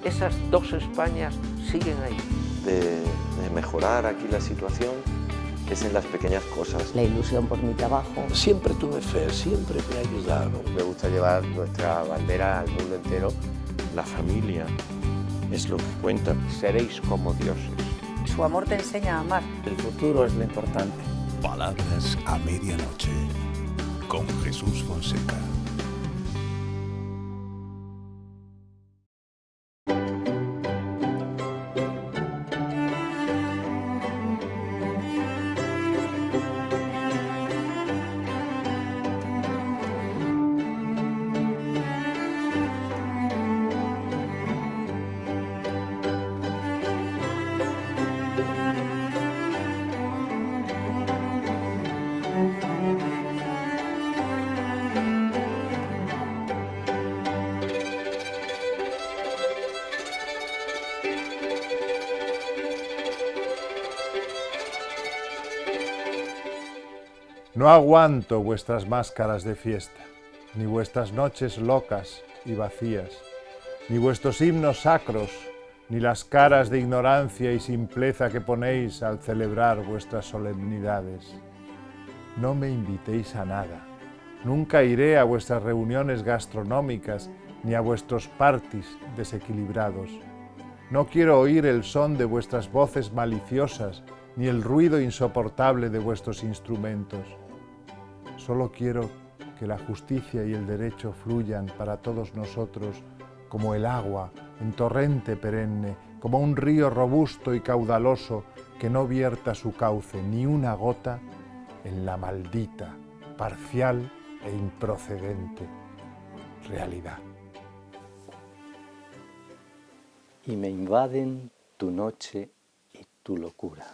Esas dos Españas siguen ahí. De mejorar aquí la situación es en las pequeñas cosas. La ilusión por mi trabajo. Siempre tuve fe, siempre me ha ayudado. Me gusta llevar nuestra bandera al mundo entero. La familia es lo que cuenta. Seréis como dioses. Su amor te enseña a amar. El futuro es lo importante. Palabras a medianoche, con Jesús Fonseca. No aguanto vuestras máscaras de fiesta, ni vuestras noches locas y vacías, ni vuestros himnos sacros, ni las caras de ignorancia y simpleza que ponéis al celebrar vuestras solemnidades. No me invitéis a nada, nunca iré a vuestras reuniones gastronómicas ni a vuestros parties desequilibrados. No quiero oír el son de vuestras voces maliciosas, ni el ruido insoportable de vuestros instrumentos. Solo quiero que la justicia y el derecho fluyan para todos nosotros como el agua en torrente perenne, como un río robusto y caudaloso que no vierta su cauce ni una gota en la maldita, parcial e improcedente realidad. Y me invaden tu noche y tu locura.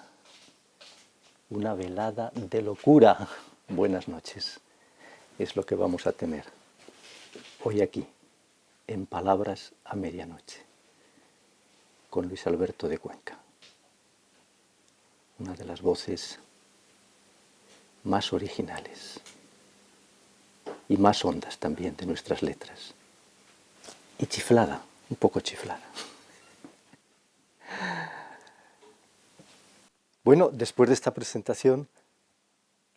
Una velada de locura. Buenas noches. Es lo que vamos a tener hoy aquí, en Palabras a medianoche, con Luis Alberto de Cuenca. Una de las voces más originales y más hondas también de nuestras letras. Y chiflada, un poco chiflada. Bueno, después de esta presentación,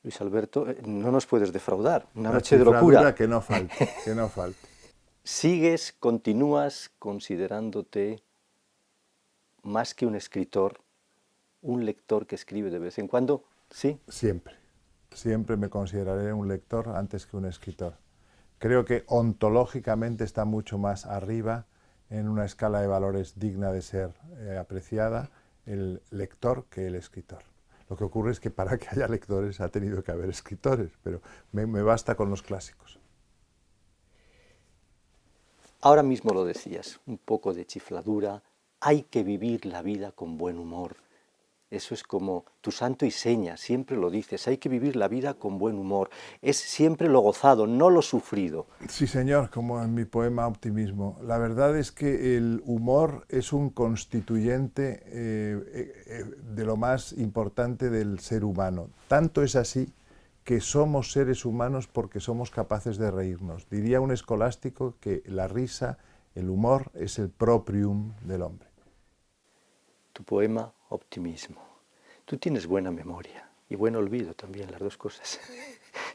Luis Alberto, no nos puedes defraudar. Una noche de locura. Que no falte, que no falte. ¿Sigues, continúas considerándote más que un escritor, un lector que escribe de vez en cuando? ¿Sí? Siempre. Siempre me consideraré un lector antes que un escritor. Creo que ontológicamente está mucho más arriba, en una escala de valores digna de ser apreciada, el lector que el escritor. Lo que ocurre es que para que haya lectores ha tenido que haber escritores, pero me basta con los clásicos. Ahora mismo lo decías, un poco de chifladura, hay que vivir la vida con buen humor. Eso es como tu santo y seña, siempre lo dices, hay que vivir la vida con buen humor. Es siempre lo gozado, no lo sufrido. Sí, señor, como en mi poema Optimismo. La verdad es que el humor es un constituyente de lo más importante del ser humano. Tanto es así que somos seres humanos porque somos capaces de reírnos. Diría un escolástico que la risa, el humor, es el proprium del hombre. Tu poema Optimismo. Tú tienes buena memoria y buen olvido también, las dos cosas.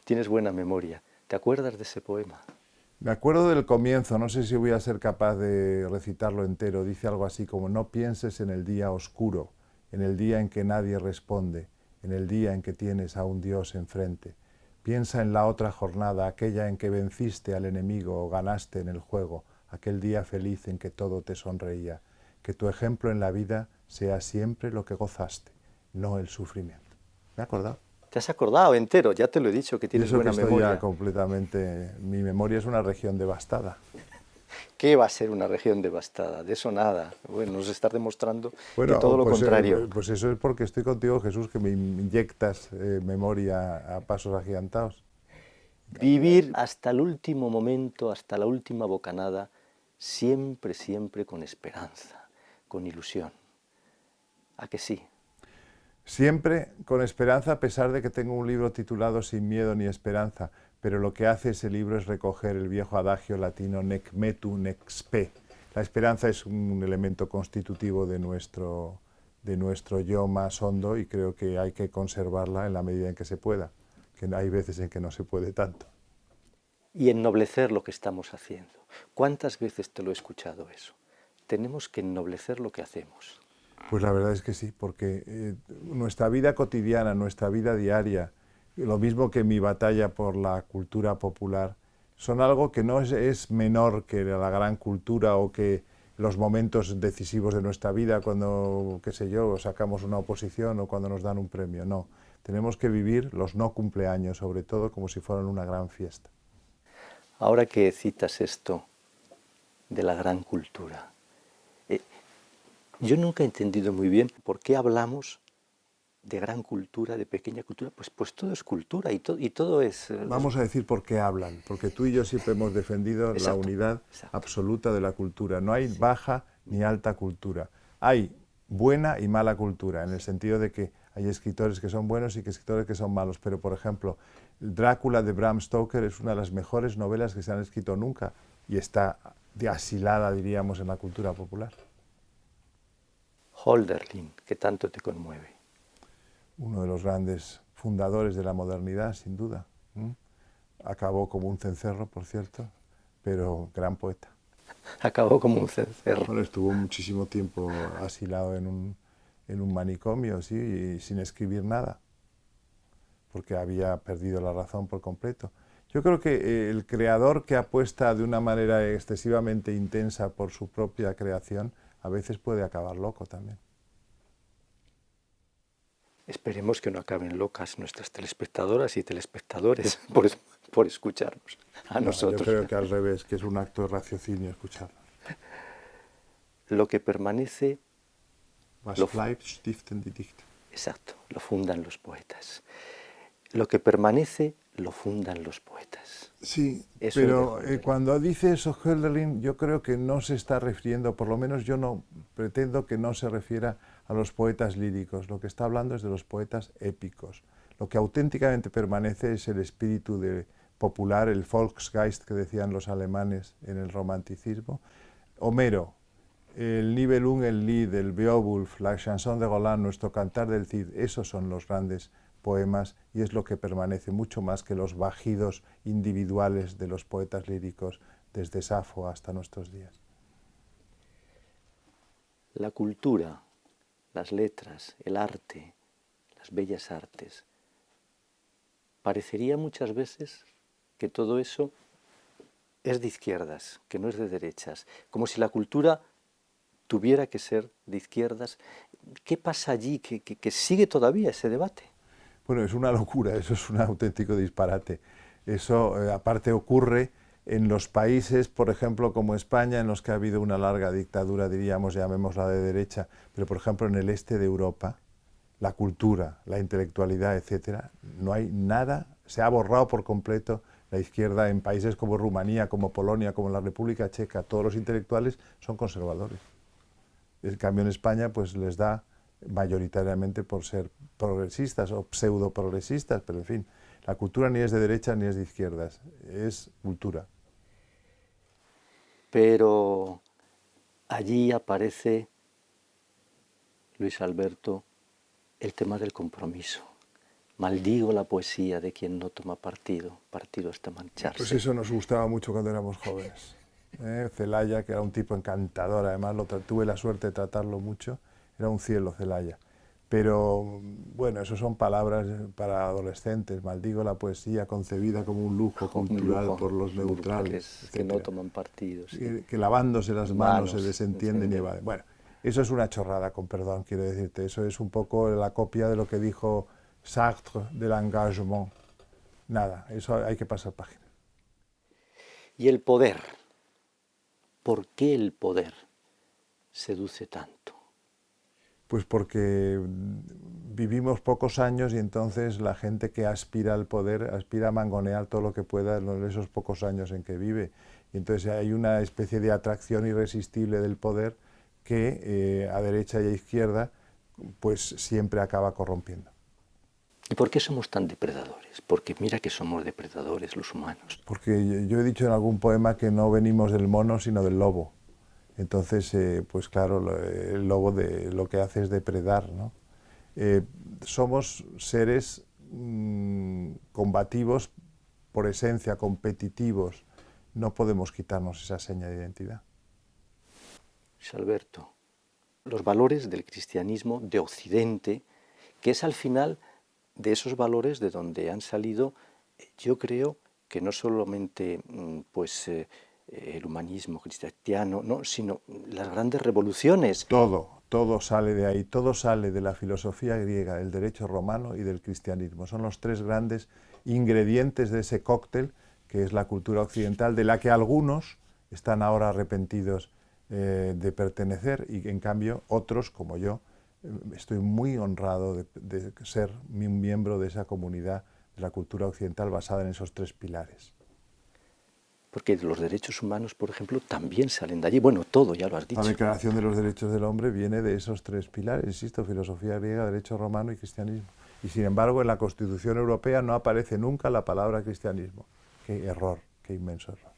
Tienes buena memoria. ¿Te acuerdas de ese poema? Me acuerdo del comienzo, no sé si voy a ser capaz de recitarlo entero. Dice algo así como: no pienses en el día oscuro, en el día en que nadie responde, en el día en que tienes a un Dios enfrente. Piensa en la otra jornada, aquella en que venciste al enemigo o ganaste en el juego, aquel día feliz en que todo te sonreía. Que tu ejemplo en la vida sea siempre lo que gozaste, no el sufrimiento. ¿Me he acordado? ¿Te has acordado entero? Ya te lo he dicho, que tienes buena memoria. Ya completamente... Mi memoria es una región devastada. ¿Qué va a ser una región devastada? De eso nada. Bueno, nos estás demostrando que todo lo contrario. Pues eso es porque estoy contigo, Jesús, que me inyectas memoria a pasos agigantados. Vivir hasta el último momento, hasta la última bocanada, siempre, siempre con esperanza, con ilusión. ¿A que sí? Siempre con esperanza, a pesar de que tengo un libro titulado Sin miedo ni esperanza, pero lo que hace ese libro es recoger el viejo adagio latino nec metu nec spe, la esperanza es un elemento constitutivo de nuestro yo más hondo y creo que hay que conservarla en la medida en que se pueda, que hay veces en que no se puede tanto. Y ennoblecer lo que estamos haciendo. ¿Cuántas veces te lo he escuchado eso? Tenemos que ennoblecer lo que hacemos. Pues la verdad es que sí, porque nuestra vida cotidiana, nuestra vida diaria, lo mismo que mi batalla por la cultura popular, son algo que no es menor que la gran cultura o que los momentos decisivos de nuestra vida, cuando, qué sé yo, sacamos una oposición o cuando nos dan un premio. No, tenemos que vivir los no cumpleaños, sobre todo, como si fueran una gran fiesta. Ahora que citas esto de la gran cultura, yo nunca he entendido muy bien por qué hablamos de gran cultura, de pequeña cultura. Pues todo es cultura y todo es... Vamos a decir por qué hablan, porque tú y yo siempre hemos defendido la unidad absoluta de la cultura. No hay baja ni alta cultura. Hay buena y mala cultura, en el sentido de que hay escritores que son buenos y que escritores que son malos. Pero, por ejemplo, Drácula de Bram Stoker es una de las mejores novelas que se han escrito nunca y está asilada, diríamos, en la cultura popular. Hölderlin, que tanto te conmueve. Uno de los grandes fundadores de la modernidad, sin duda. Acabó como un cencerro, por cierto, pero gran poeta. Acabó como un cencerro. Bueno, estuvo muchísimo tiempo asilado en un manicomio, sí, y sin escribir nada, porque había perdido la razón por completo. Yo creo que el creador que apuesta de una manera excesivamente intensa por su propia creación, a veces puede acabar loco también. Esperemos que no acaben locas nuestras telespectadoras y telespectadores por escucharnos a nosotros. Yo creo que al revés, que es un acto de raciocinio escucharnos. Lo que permanece... Was bleibt, stiften die Dichter. Exacto, lo fundan los poetas. Lo que permanece, lo fundan los poetas. Sí, Eso pero cuando dice eso Hölderlin, yo creo que no se está refiriendo, por lo menos yo no pretendo que no se refiera a los poetas líricos. Lo que está hablando es de los poetas épicos. Lo que auténticamente permanece es el espíritu popular, el Volksgeist que decían los alemanes en el romanticismo. Homero, el Nibelung, el Lied, el Beowulf, la Chanson de Roland, nuestro Cantar del Cid, esos son los grandes poemas y es lo que permanece mucho más que los bajidos individuales de los poetas líricos desde Safo hasta nuestros días. La cultura, las letras, el arte, las bellas artes, parecería muchas veces que todo eso es de izquierdas, que no es de derechas, como si la cultura tuviera que ser de izquierdas. ¿Qué pasa allí? ¿Que sigue todavía ese debate? Bueno, es una locura, eso es un auténtico disparate. Eso, aparte, ocurre en los países, por ejemplo, como España, en los que ha habido una larga dictadura, diríamos, llamémosla de derecha, pero, por ejemplo, en el este de Europa, la cultura, la intelectualidad, etcétera, no hay nada, se ha borrado por completo la izquierda en países como Rumanía, como Polonia, como la República Checa. Todos los intelectuales son conservadores. En cambio, en España, pues les da mayoritariamente por ser progresistas o pseudo progresistas, pero en fin, la cultura ni es de derechas ni es de izquierdas, es cultura. Pero allí aparece, Luis Alberto, el tema del compromiso. Maldigo la poesía de quien no toma partido hasta mancharse. Pues eso nos gustaba mucho cuando éramos jóvenes. Celaya, que era un tipo encantador, además tuve la suerte de tratarlo mucho, era un cielo Celaya. Pero bueno, eso son palabras para adolescentes. Maldigo la poesía concebida como un lujo cultural por los neutrales, que no toman partidos. Sí. Que lavándose las manos se desentienden y evaden. Bueno, eso es una chorrada, con perdón, quiero decirte. Eso es un poco la copia de lo que dijo Sartre del engagement. Nada, eso hay que pasar página. Y el poder. ¿Por qué el poder seduce tanto? Pues porque vivimos pocos años y entonces la gente que aspira al poder aspira a mangonear todo lo que pueda en esos pocos años en que vive. Y entonces hay una especie de atracción irresistible del poder que a derecha y a izquierda pues siempre acaba corrompiendo. ¿Y por qué somos tan depredadores? Porque mira que somos depredadores los humanos. Porque yo he dicho en algún poema que no venimos del mono sino del lobo. Entonces, pues claro, el lobo lo que hace es depredar, ¿no? Somos seres combativos por esencia, competitivos. No podemos quitarnos esa seña de identidad. Luis Alberto, los valores del cristianismo de Occidente, que es al final de esos valores de donde han salido, yo creo que no solamente pues, el humanismo cristiano, no, sino las grandes revoluciones. Todo sale de ahí, todo sale de la filosofía griega, del derecho romano y del cristianismo. Son los tres grandes ingredientes de ese cóctel que es la cultura occidental, de la que algunos están ahora arrepentidos de pertenecer y en cambio otros, como yo, estoy muy honrado de ser un miembro de esa comunidad de la cultura occidental basada en esos tres pilares. Porque los derechos humanos, por ejemplo, también salen de allí. Bueno, todo, ya lo has dicho. La Declaración de los Derechos del Hombre viene de esos tres pilares, insisto, filosofía griega, derecho romano y cristianismo. Y sin embargo, en la Constitución Europea no aparece nunca la palabra cristianismo. Qué error, qué inmenso error.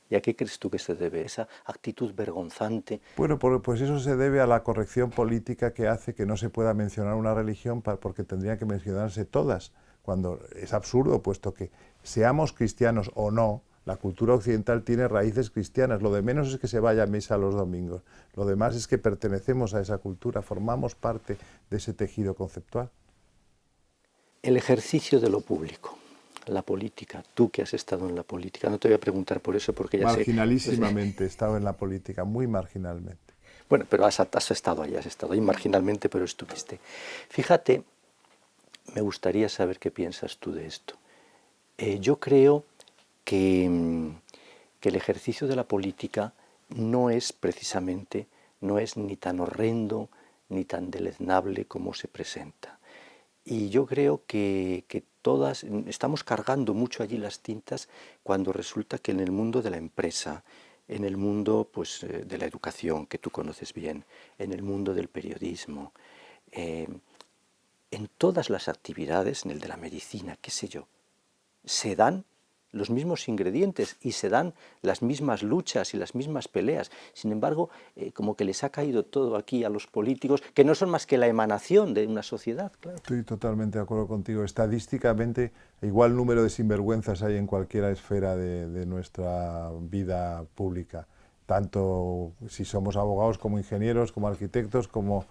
¿Y a qué crees tú que se debe esa actitud vergonzante? Bueno, pues eso se debe a la corrección política que hace que no se pueda mencionar una religión porque tendrían que mencionarse todas, cuando es absurdo, puesto que seamos cristianos o no, la cultura occidental tiene raíces cristianas. Lo de menos es que se vaya a misa los domingos. Lo demás es que pertenecemos a esa cultura, formamos parte de ese tejido conceptual. El ejercicio de lo público, la política. Tú que has estado en la política, no te voy a preguntar por eso porque ya sé... Marginalísimamente he estado en la política, muy marginalmente. Bueno, pero has estado ahí marginalmente, pero estuviste. Fíjate, me gustaría saber qué piensas tú de esto. Yo creo que el ejercicio de la política no es precisamente, no es ni tan horrendo ni tan deleznable como se presenta. Y yo creo que todas estamos cargando mucho allí las tintas cuando resulta que en el mundo de la empresa, en el mundo pues, de la educación, que tú conoces bien, en el mundo del periodismo, en todas las actividades, en el de la medicina, qué sé yo, se dan los mismos ingredientes y se dan las mismas luchas y las mismas peleas. Sin embargo, como que les ha caído todo aquí a los políticos, que no son más que la emanación de una sociedad. Claro. Estoy totalmente de acuerdo contigo. Estadísticamente, igual número de sinvergüenzas hay en cualquier esfera de nuestra vida pública. Tanto si somos abogados como ingenieros, como arquitectos, como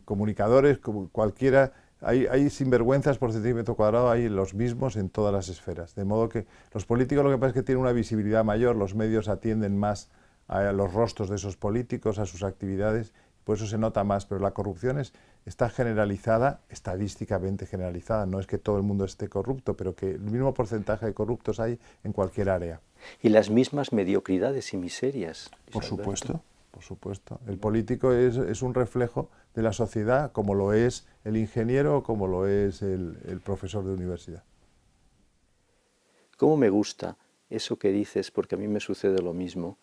comunicadores, como cualquiera. Hay sinvergüenzas por centímetro cuadrado, hay los mismos en todas las esferas. De modo que los políticos lo que pasa es que tienen una visibilidad mayor, los medios atienden más a los rostros de esos políticos, a sus actividades, por eso se nota más, pero la corrupción está generalizada, estadísticamente generalizada. No es que todo el mundo esté corrupto, pero que el mismo porcentaje de corruptos hay en cualquier área. Y las mismas mediocridades y miserias. Por supuesto. Por supuesto. El político es un reflejo de la sociedad, como lo es el ingeniero o como lo es el profesor de universidad. ¿Cómo me gusta eso que dices? Porque a mí me sucede lo mismo,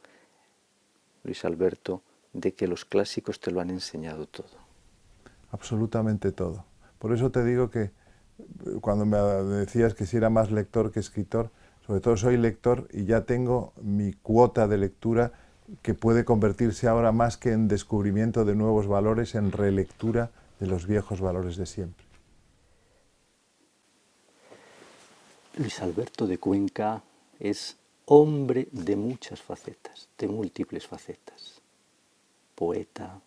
Luis Alberto, de que los clásicos te lo han enseñado todo. Absolutamente todo. Por eso te digo que cuando me decías que si era más lector que escritor, sobre todo soy lector y ya tengo mi cuota de lectura que puede convertirse ahora más que en descubrimiento de nuevos valores, en relectura de los viejos valores de siempre. Luis Alberto de Cuenca es hombre de muchas facetas, de múltiples facetas. Poeta,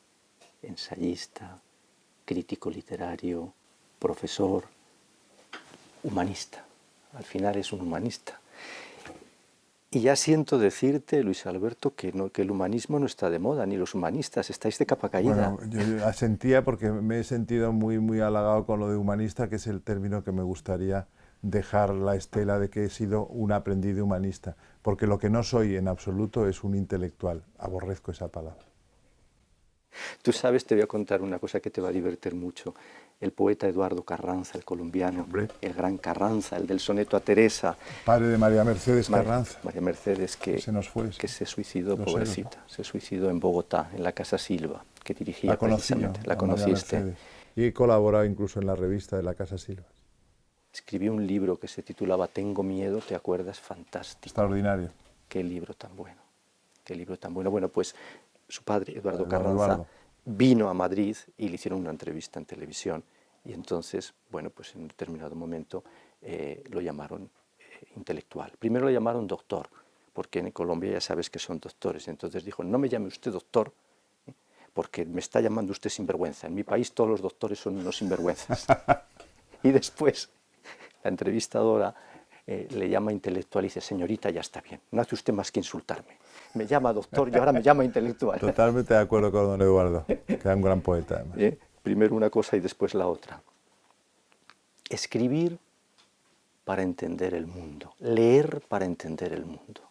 ensayista, crítico literario, profesor, humanista. Al final es un humanista. Y ya siento decirte, Luis Alberto, que el humanismo no está de moda, ni los humanistas, estáis de capa caída. Bueno, yo asentía porque me he sentido muy halagado con lo de humanista, que es el término que me gustaría dejar la estela de que he sido un aprendiz humanista, porque lo que no soy en absoluto es un intelectual, aborrezco esa palabra. Tú sabes, te voy a contar una cosa que te va a divertir mucho. El poeta Eduardo Carranza, el colombiano, el gran Carranza, el del soneto a Teresa. Padre de María Mercedes Carranza. María Mercedes, que se nos fue, que se suicidó, pobrecita. Se suicidó en Bogotá, en la Casa Silva, que dirigía precisamente. La conociste. Y he colaborado incluso en la revista de la Casa Silva. Escribió un libro que se titulaba Tengo miedo, ¿te acuerdas? Fantástico. Extraordinario. Qué libro tan bueno. qué libro tan bueno. Bueno, pues su padre, Eduardo Eduardo. Carranza, vino a Madrid y le hicieron una entrevista en televisión. Y entonces, bueno, pues en un determinado momento lo llamaron intelectual. Primero lo llamaron doctor, porque en Colombia ya sabes que son doctores. Entonces dijo, no me llame usted doctor, porque me está llamando usted sinvergüenza. En mi país todos los doctores son unos sinvergüenzas. Y después la entrevistadora le llama intelectual y dice, señorita, ya está bien, no hace usted más que insultarme. Me llama doctor y ahora me llama intelectual. Totalmente de acuerdo con don Eduardo, que era un gran poeta además. Primero una cosa y después la otra. Escribir para entender el mundo, leer para entender el mundo,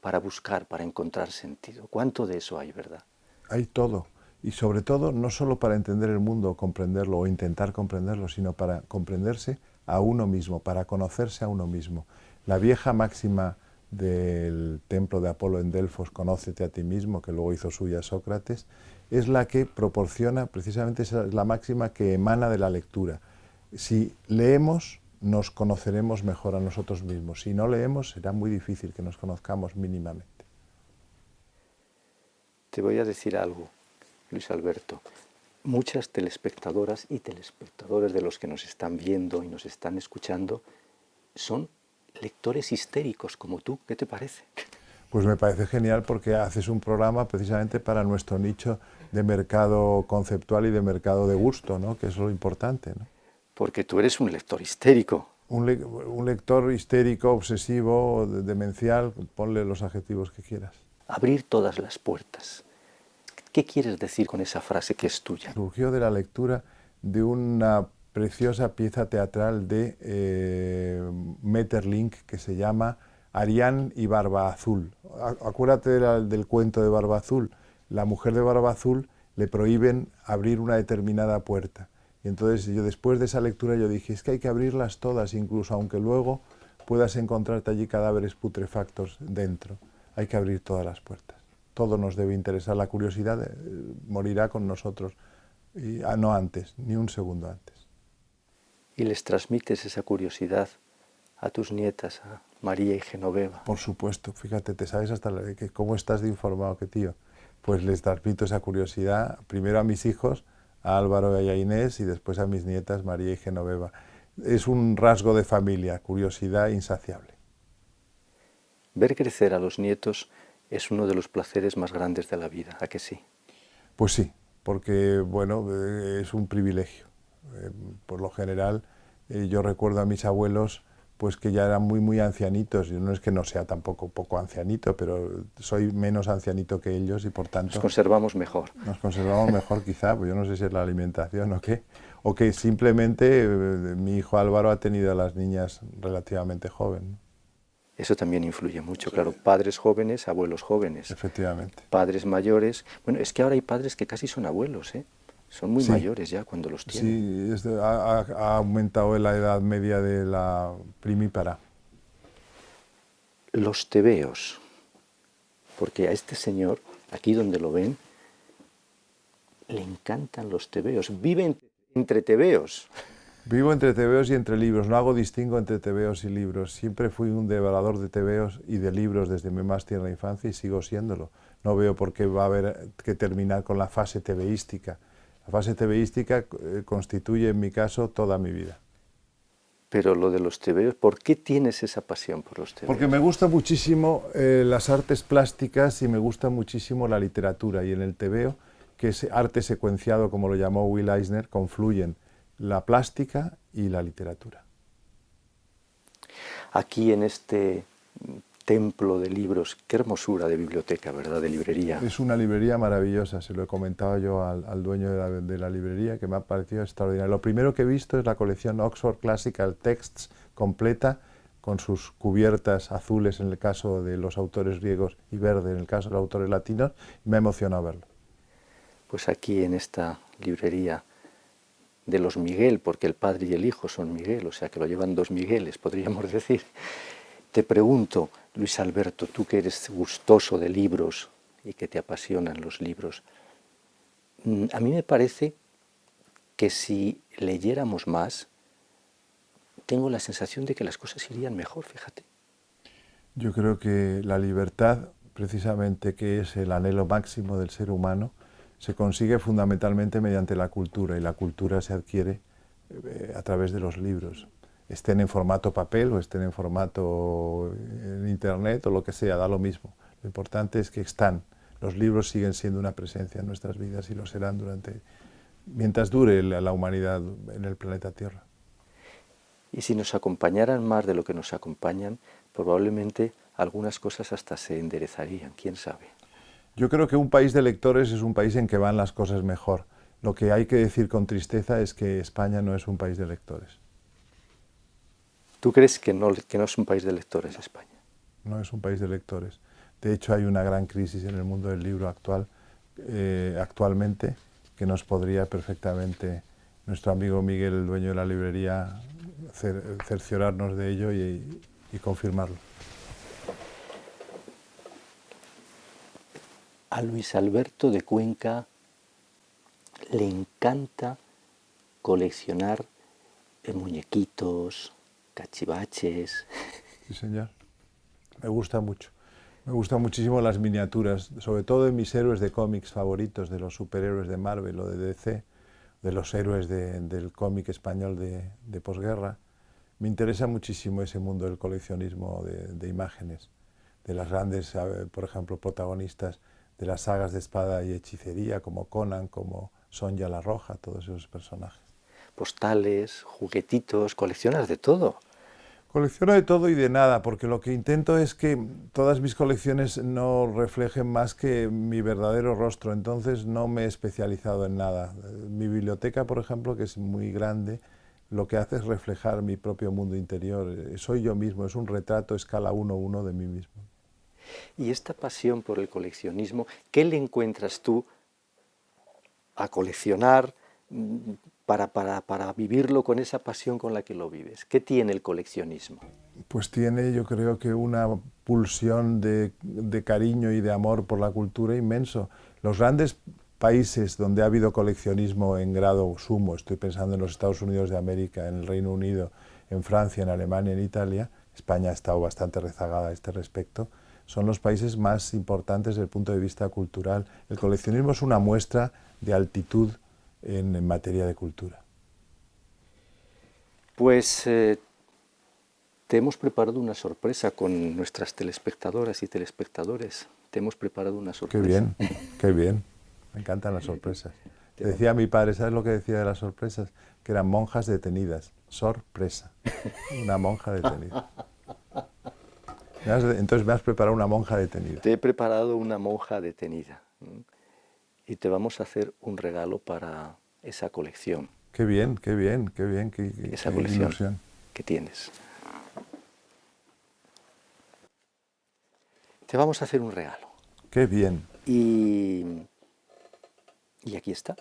para buscar, para encontrar sentido. ¿Cuánto de eso hay, verdad? Hay todo, y sobre todo no solo para entender el mundo, comprenderlo o intentar comprenderlo, sino para comprenderse a uno mismo, para conocerse a uno mismo. La vieja máxima del templo de Apolo en Delfos, conócete a ti mismo, que luego hizo suya Sócrates, es la que proporciona, precisamente esa es la máxima que emana de la lectura. Si leemos, nos conoceremos mejor a nosotros mismos. Si no leemos, será muy difícil que nos conozcamos mínimamente. Te voy a decir algo, Luis Alberto. Muchas telespectadoras y telespectadores de los que nos están viendo y nos están escuchando son lectores histéricos como tú. ¿Qué te parece? Pues me parece genial porque haces un programa precisamente para nuestro nicho de mercado conceptual y de mercado de gusto, ¿no? Que es lo importante, ¿no? Porque tú eres un lector histérico. Un lector histérico, obsesivo, demencial, ponle los adjetivos que quieras. Abrir todas las puertas. ¿Qué quieres decir con esa frase que es tuya? Surgió de la lectura de una preciosa pieza teatral de Maeterlinck que se llama Arián y Barba Azul. Acuérdate del cuento de Barba Azul. La mujer de Barba Azul le prohíben abrir una determinada puerta. Y entonces yo después de esa lectura yo dije, es que hay que abrirlas todas, incluso aunque luego puedas encontrarte allí cadáveres putrefactos dentro. Hay que abrir todas las puertas. Todo nos debe interesar. La curiosidad morirá con nosotros, y, no antes, ni un segundo antes. ¿Y les transmites esa curiosidad a tus nietas, a María y Genoveva? Por supuesto, fíjate, te sabes hasta cómo estás de informado, que tío. Pues les transmito esa curiosidad, primero a mis hijos, a Álvaro y a Inés, y después a mis nietas, María y Genoveva. Es un rasgo de familia, curiosidad insaciable. Ver crecer a los nietos es uno de los placeres más grandes de la vida, ¿a que sí? Pues sí, porque bueno, es un privilegio. Por lo general, yo recuerdo a mis abuelos pues que ya eran muy ancianitos. Yo no es que no sea tampoco poco ancianito, pero soy menos ancianito que ellos y por tanto... Nos conservamos mejor. Nos conservamos mejor quizá, pues yo no sé si es la alimentación o que simplemente mi hijo Álvaro ha tenido a las niñas relativamente joven, ¿no? Eso también influye mucho, claro. Padres jóvenes, abuelos jóvenes. Efectivamente. Padres mayores. Bueno, es que ahora hay padres que casi son abuelos, ¿eh? Son muy mayores ya cuando los tienen. Sí, ha aumentado la edad media de la primípara. Los tebeos. Porque a este señor, aquí donde lo ven, le encantan los tebeos. Vive entre tebeos. Vivo entre tebeos y entre libros, no hago distingo entre tebeos y libros. Siempre fui un devorador de tebeos y de libros desde mi más tierna infancia y sigo siéndolo. No veo por qué va a haber que terminar con la fase tebeística. La fase tebeística constituye, en mi caso, toda mi vida. Pero lo de los tebeos, ¿por qué tienes esa pasión por los tebeos? Porque me gusta muchísimo las artes plásticas y me gusta muchísimo la literatura. Y en el tebeo, que es arte secuenciado, como lo llamó Will Eisner, confluyen la plástica y la literatura. Aquí en este templo de libros, qué hermosura de biblioteca, ¿verdad?, de librería. Es una librería maravillosa, se lo he comentado yo al dueño de la librería, que me ha parecido extraordinario. Lo primero que he visto es la colección Oxford Classical Texts completa, con sus cubiertas azules en el caso de los autores griegos y verde en el caso de los autores latinos, y me ha emocionado verlo. Pues aquí en esta librería de los Miguel, porque el padre y el hijo son Miguel, o sea que lo llevan dos Migueles, podríamos decir. Te pregunto, Luis Alberto, tú que eres gustoso de libros y que te apasionan los libros, a mí me parece que si leyéramos más, tengo la sensación de que las cosas irían mejor, fíjate. Yo creo que la libertad precisamente qué es el anhelo máximo del ser humano, se consigue fundamentalmente mediante la cultura, y la cultura se adquiere a través de los libros, estén en formato papel o estén en formato en internet o lo que sea, da lo mismo. Lo importante es que están. Los libros siguen siendo una presencia en nuestras vidas y lo serán mientras dure la humanidad en el planeta Tierra. Y si nos acompañaran más de lo que nos acompañan, probablemente algunas cosas hasta se enderezarían, quién sabe. Yo creo que un país de lectores es un país en que van las cosas mejor. Lo que hay que decir con tristeza es que España no es un país de lectores. ¿Tú crees que no es un país de lectores España? No es un país de lectores. De hecho, hay una gran crisis en el mundo del libro actualmente, que nos podría perfectamente nuestro amigo Miguel, el dueño de la librería, cerciorarnos de ello y confirmarlo. A Luis Alberto de Cuenca le encanta coleccionar muñequitos, cachivaches. Sí, señor. Me gusta mucho. Me gustan muchísimo las miniaturas, sobre todo de mis héroes de cómics favoritos, de los superhéroes de Marvel o de DC, de los héroes del cómic español de posguerra. Me interesa muchísimo ese mundo del coleccionismo de imágenes, de las grandes, por ejemplo, protagonistas de las sagas de espada y hechicería, como Conan, como Sonja la Roja, todos esos personajes. Postales, juguetitos, coleccionas de todo. Colecciono de todo y de nada, porque lo que intento es que todas mis colecciones no reflejen más que mi verdadero rostro, entonces no me he especializado en nada. Mi biblioteca, por ejemplo, que es muy grande, lo que hace es reflejar mi propio mundo interior. Soy yo mismo, es un retrato escala 1:1 de mí mismo. Y esta pasión por el coleccionismo, ¿qué le encuentras tú a coleccionar para vivirlo con esa pasión con la que lo vives? ¿Qué tiene el coleccionismo? Pues tiene, yo creo que una pulsión de cariño y de amor por la cultura inmenso. Los grandes países donde ha habido coleccionismo en grado sumo, estoy pensando en los Estados Unidos de América, en el Reino Unido, en Francia, en Alemania, en Italia, España ha estado bastante rezagada a este respecto, son los países más importantes desde el punto de vista cultural. El coleccionismo es una muestra de altitud en materia de cultura. Pues te hemos preparado una sorpresa con nuestras telespectadoras y telespectadores. Te hemos preparado una sorpresa. Qué bien, qué bien. Me encantan las sorpresas. Decía mi padre, ¿sabes lo que decía de las sorpresas? Que eran monjas detenidas. Sorpresa. Una monja detenida. Entonces me has preparado una monja detenida. Te he preparado una monja detenida. Y te vamos a hacer un regalo para esa colección. Qué bien, qué bien, qué bien. Esa colección que tienes. Te vamos a hacer un regalo. Qué bien. Y aquí está.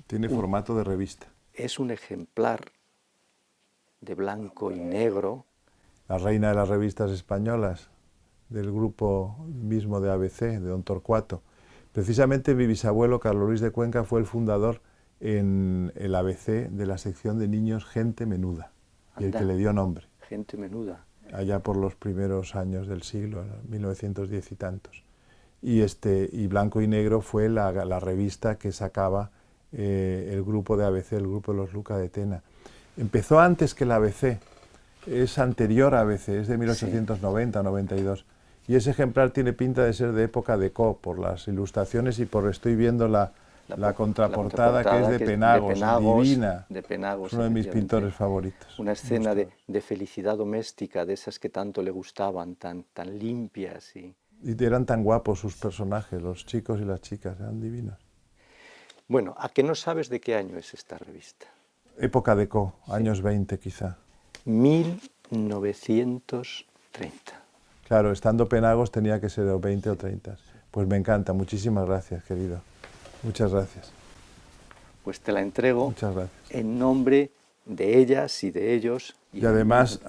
Tiene formato de revista. Es un ejemplar de blanco y negro. La reina de las revistas españolas, del grupo mismo de ABC, de Don Torcuato. Precisamente mi bisabuelo, Carlos Luis de Cuenca, fue el fundador en el ABC de la sección de niños Gente Menuda, y el que le dio nombre. Gente Menuda. Allá por los primeros años del siglo, 1910 y tantos. Y Blanco y Negro fue la revista que sacaba el grupo de ABC, el grupo de los Luca de Tena. Empezó antes que la ABC, es anterior a ABC, es de 1890-92. Y ese ejemplar tiene pinta de ser de época de Co, por las ilustraciones y estoy viendo la contraportada que es de Penagos, divina. De Penagos, es uno de mis pintores favoritos. Una escena de felicidad doméstica, de esas que tanto le gustaban, tan limpias. Y eran tan guapos sus personajes, los chicos y las chicas, eran divinos. Bueno, ¿a qué no sabes de qué año es esta revista? Época de Co, años 20 quizá. 1930. Claro, estando Penagos tenía que ser 20 o 30. Pues me encanta, muchísimas gracias, querido. Muchas gracias. Pues te la entrego. Muchas gracias. En nombre de ellas y de ellos. Y además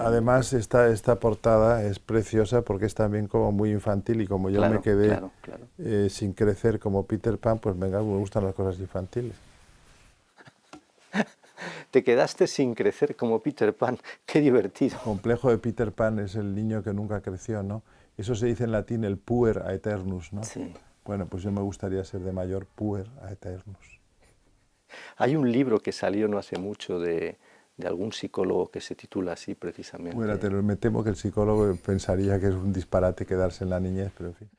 esta portada es preciosa porque es también como muy infantil y como yo me quedé sin crecer como Peter Pan, pues venga, me gustan las cosas infantiles. Te quedaste sin crecer como Peter Pan, qué divertido. El complejo de Peter Pan es el niño que nunca creció, ¿no? Eso se dice en latín el puer aeternus, ¿no? Sí. Bueno, pues yo me gustaría ser de mayor puer aeternus. Hay un libro que salió no hace mucho de algún psicólogo que se titula así precisamente. Bueno, me temo que el psicólogo pensaría que es un disparate quedarse en la niñez, pero en fin.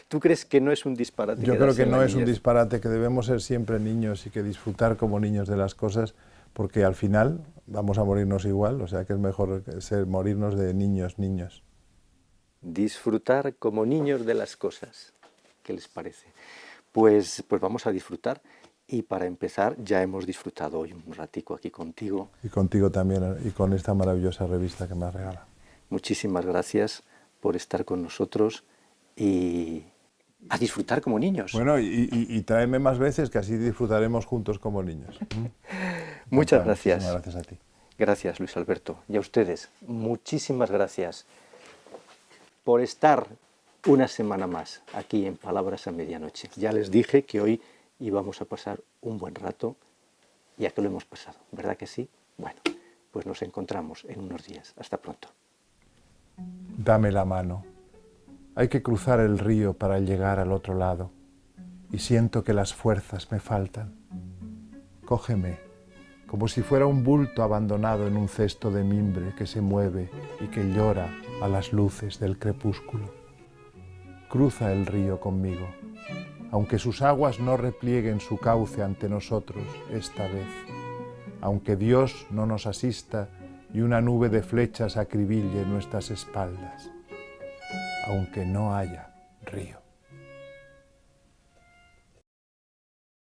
¿Tú crees que no es un disparate? Yo creo que no es un niñez? disparate, que debemos ser siempre niños y que disfrutar como niños de las cosas, porque al final vamos a morirnos igual, o sea que es mejor morirnos de niños. Disfrutar como niños de las cosas. ¿Qué les parece? Pues vamos a disfrutar. Y para empezar, ya hemos disfrutado hoy un ratico aquí contigo. Y contigo también, y con esta maravillosa revista que me has regalado. Muchísimas gracias por estar con nosotros y a disfrutar como niños. Bueno, y tráeme más veces, que así disfrutaremos juntos como niños. Muchas gracias. Muchísimas gracias a ti. Gracias, Luis Alberto. Y a ustedes, muchísimas gracias por estar una semana más aquí en Palabras a Medianoche. Ya les dije que hoy íbamos a pasar un buen rato, ya que lo hemos pasado, ¿verdad que sí? Bueno, pues nos encontramos en unos días. Hasta pronto. Dame la mano. Hay que cruzar el río para llegar al otro lado, y siento que las fuerzas me faltan. Cógeme, como si fuera un bulto abandonado en un cesto de mimbre que se mueve y que llora a las luces del crepúsculo. Cruza el río conmigo, aunque sus aguas no replieguen su cauce ante nosotros esta vez, aunque Dios no nos asista y una nube de flechas acribille nuestras espaldas, aunque no haya río.